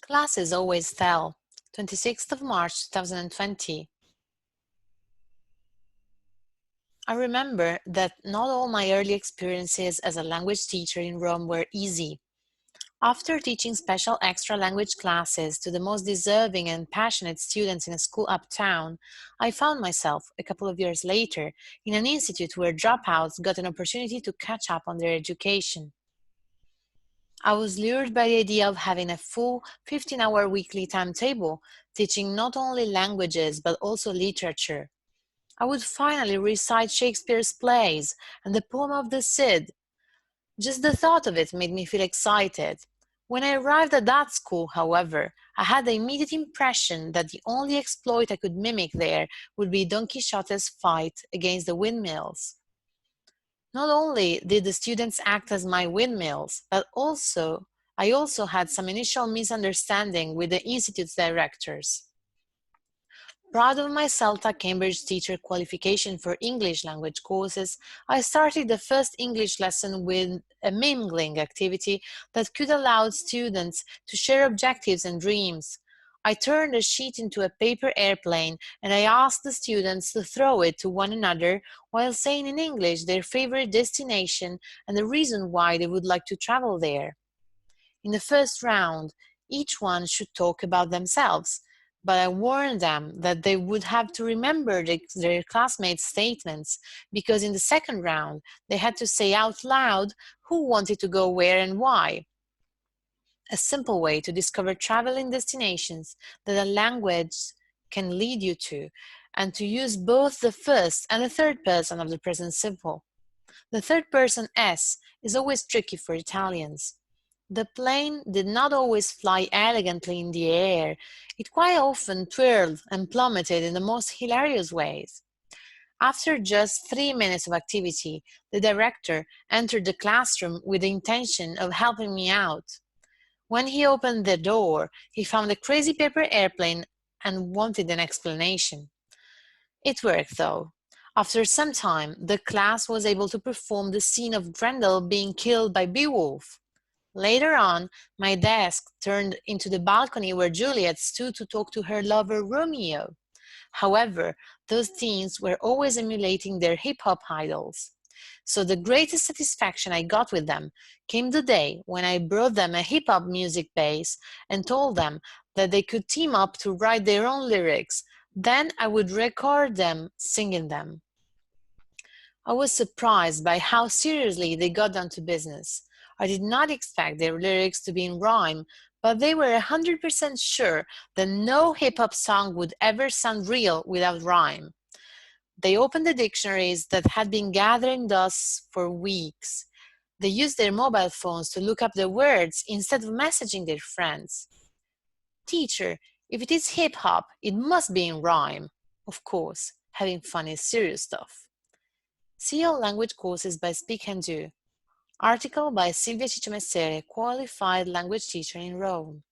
Classes always tell. 26th of March 2020. I remember that not all my early experiences as a language teacher in Rome were easy. After teaching special extra language classes to the most deserving and passionate students in a school uptown, I found myself, a couple of years later, in an institute where dropouts got an opportunity to catch up on their education. I was lured by the idea of having a full 15-hour weekly timetable, teaching not only languages but also literature. I would finally recite Shakespeare's plays and the poem of the Cid. Just the thought of it made me feel excited. When I arrived at that school, however, I had the immediate impression that the only exploit I could mimic there would be Don Quixote's fight against the windmills. Not only did the students act as my windmills, but I also had some initial misunderstanding with the institute's directors. Proud of my CELTA Cambridge teacher qualification for English language courses, I started the first English lesson with a mingling activity that could allow students to share objectives and dreams. I turned a sheet into a paper airplane and I asked the students to throw it to one another while saying in English their favorite destination and the reason why they would like to travel there. In the first round, each one should talk about themselves, but I warned them that they would have to remember their classmates' statements because in the second round, they had to say out loud who wanted to go where and why. A simple way to discover traveling destinations that a language can lead you to, and to use both the first and the third person of the present simple. The third person S is always tricky for Italians. The plane did not always fly elegantly in the air. It quite often twirled and plummeted in the most hilarious ways. After just 3 minutes of activity, the director entered the classroom with the intention of helping me out. When he opened the door, he found a crazy paper airplane and wanted an explanation. It worked, though. After some time, the class was able to perform the scene of Grendel being killed by Beowulf. Later on, my desk turned into the balcony where Juliet stood to talk to her lover Romeo. However, those teens were always emulating their hip-hop idols. So the greatest satisfaction I got with them came the day when I brought them a hip-hop music base and told them that they could team up to write their own lyrics. Then I would record them singing them. I was surprised by how seriously they got down to business. I did not expect their lyrics to be in rhyme, but they were 100% sure that no hip-hop song would ever sound real without rhyme. They opened the dictionaries that had been gathering dust for weeks. They used their mobile phones to look up the words instead of messaging their friends. Teacher, if it is hip-hop, it must be in rhyme. Of course, having fun is serious stuff. See all language courses by Speak and Do. Article by Silvia Cicciomessere, qualified language teacher in Rome.